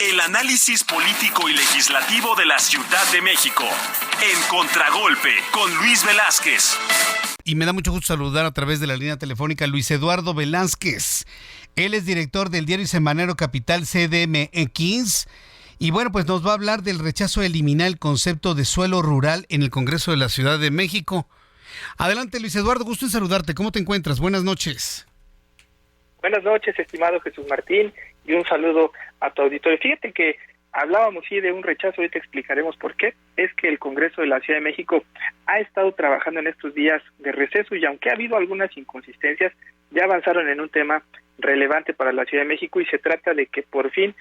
El análisis político y legislativo de la Ciudad de México. En Contragolpe, con Luis Velázquez. Y me da mucho gusto saludar a través de la línea telefónica a Luis Eduardo Velázquez. Él es director del diario semanario Capital CDMX. Y bueno, pues nos va a hablar del rechazo a eliminar el concepto de suelo rural en el Congreso de la Ciudad de México. Adelante, Luis Eduardo, gusto en saludarte. ¿Cómo te encuentras? Buenas noches. Buenas noches, estimado Jesús Martín, y un saludo a tu auditorio. Fíjate que hablábamos de un rechazo, hoy te explicaremos por qué. Es que el Congreso de la Ciudad de México ha estado trabajando en estos días de receso y aunque ha habido algunas inconsistencias, ya avanzaron en un tema relevante para la Ciudad de México y se trata de que por fin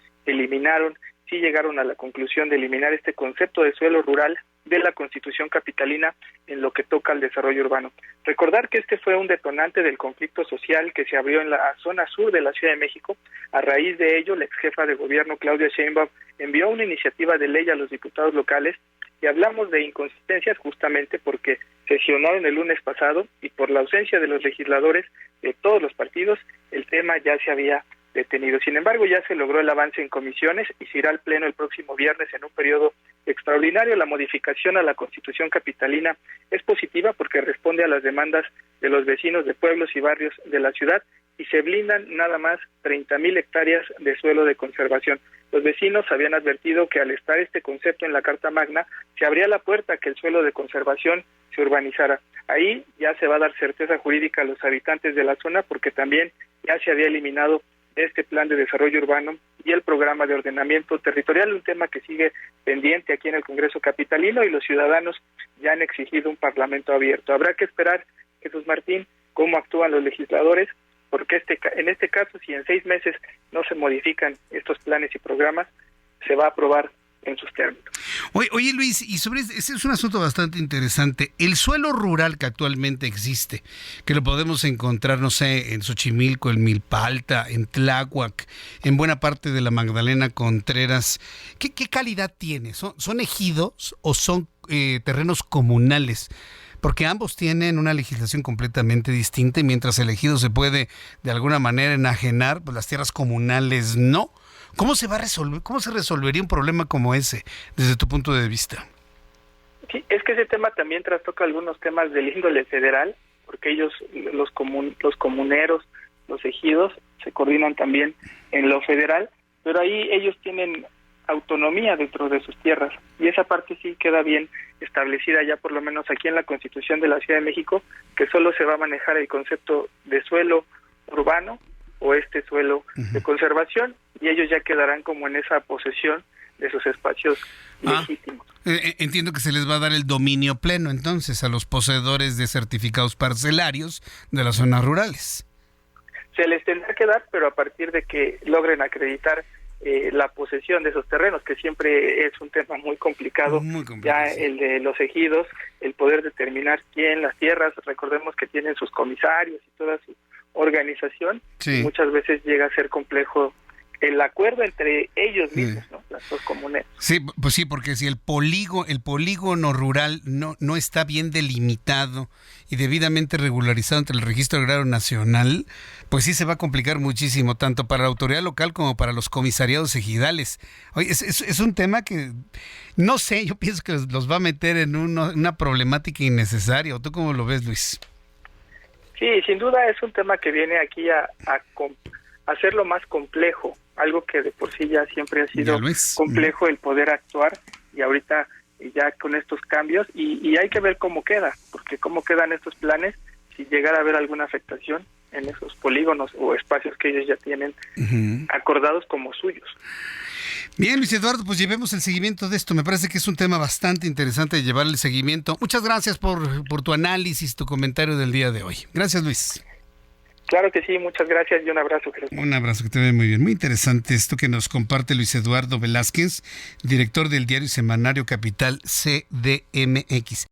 llegaron a la conclusión de eliminar este concepto de suelo rural de la Constitución capitalina en lo que toca al desarrollo urbano. Recordar que este fue un detonante del conflicto social que se abrió en la zona sur de la Ciudad de México. A raíz de ello, la exjefa de gobierno Claudia Sheinbaum envió una iniciativa de ley a los diputados locales y hablamos de inconsistencias justamente porque sesionaron el lunes pasado y por la ausencia de los legisladores de todos los partidos, el tema ya se había detenido. Sin embargo, ya se logró el avance en comisiones y se irá al Pleno el próximo viernes en un periodo extraordinario. La modificación a la Constitución capitalina es positiva porque responde a las demandas de los vecinos de pueblos y barrios de la ciudad y se blindan nada más 30,000 hectáreas de suelo de conservación. Los vecinos habían advertido que al estar este concepto en la Carta Magna, se abría la puerta a que el suelo de conservación se urbanizara. Ahí ya se va a dar certeza jurídica a los habitantes de la zona porque también ya se había eliminado este plan de desarrollo urbano y el programa de ordenamiento territorial, un tema que sigue pendiente aquí en el Congreso capitalino y los ciudadanos ya han exigido un parlamento abierto. Habrá que esperar, Jesús Martín, cómo actúan los legisladores, porque en este caso, si en 6 meses no se modifican estos planes y programas, se va a aprobar en sus términos. Oye Luis, y sobre ese es un asunto bastante interesante. El suelo rural que actualmente existe, que lo podemos encontrar, no sé, en Xochimilco, en Milpa Alta, en Tláhuac, en buena parte de la Magdalena Contreras, ¿qué calidad tiene? ¿Son ejidos o son terrenos comunales? Porque ambos tienen una legislación completamente distinta y mientras el ejido se puede de alguna manera enajenar, pues las tierras comunales no. ¿Cómo se va a resolver? ¿Cómo se resolvería un problema como ese desde tu punto de vista? Sí, es que ese tema también trastoca algunos temas del índole federal, porque ellos, los comuneros, los ejidos, se coordinan también en lo federal, pero ahí ellos tienen autonomía dentro de sus tierras y esa parte sí queda bien establecida ya por lo menos aquí en la Constitución de la Ciudad de México, que solo se va a manejar el concepto de suelo urbano o este suelo de conservación y ellos ya quedarán como en esa posesión de sus espacios legítimos. Entiendo que se les va a dar el dominio pleno entonces a los poseedores de certificados parcelarios de las zonas rurales. Se les tendrá que dar, pero a partir de que logren acreditar la posesión de esos terrenos, que siempre es un tema muy complicado, ya sí. El de los ejidos, el poder determinar quién, las tierras, recordemos que tienen sus comisarios y toda su organización, sí. Muchas veces llega a ser complejo el acuerdo entre ellos mismos, ¿no? Las dos comunes. Sí, pues sí, porque si el polígono rural no está bien delimitado y debidamente regularizado entre el Registro Agrario Nacional, pues sí se va a complicar muchísimo, tanto para la autoridad local como para los comisariados ejidales. Oye, es un tema que, no sé, yo pienso que los va a meter en una problemática innecesaria. ¿O tú cómo lo ves, Luis? Sí, sin duda es un tema que viene aquí a hacerlo más complejo, algo que de por sí ya siempre ha sido complejo el poder actuar y ahorita ya con estos cambios y hay que ver cómo queda, porque cómo quedan estos planes si llegara a haber alguna afectación en esos polígonos o espacios que ellos ya tienen acordados como suyos. Bien, Luis Eduardo, pues llevemos el seguimiento de esto. Me parece que es un tema bastante interesante de llevar el seguimiento. Muchas gracias por tu análisis, tu comentario del día de hoy. Gracias, Luis. Claro que sí, muchas gracias y un abrazo. Un abrazo, que te vea muy bien. Muy interesante esto que nos comparte Luis Eduardo Velázquez, director del diario semanario Capital CDMX.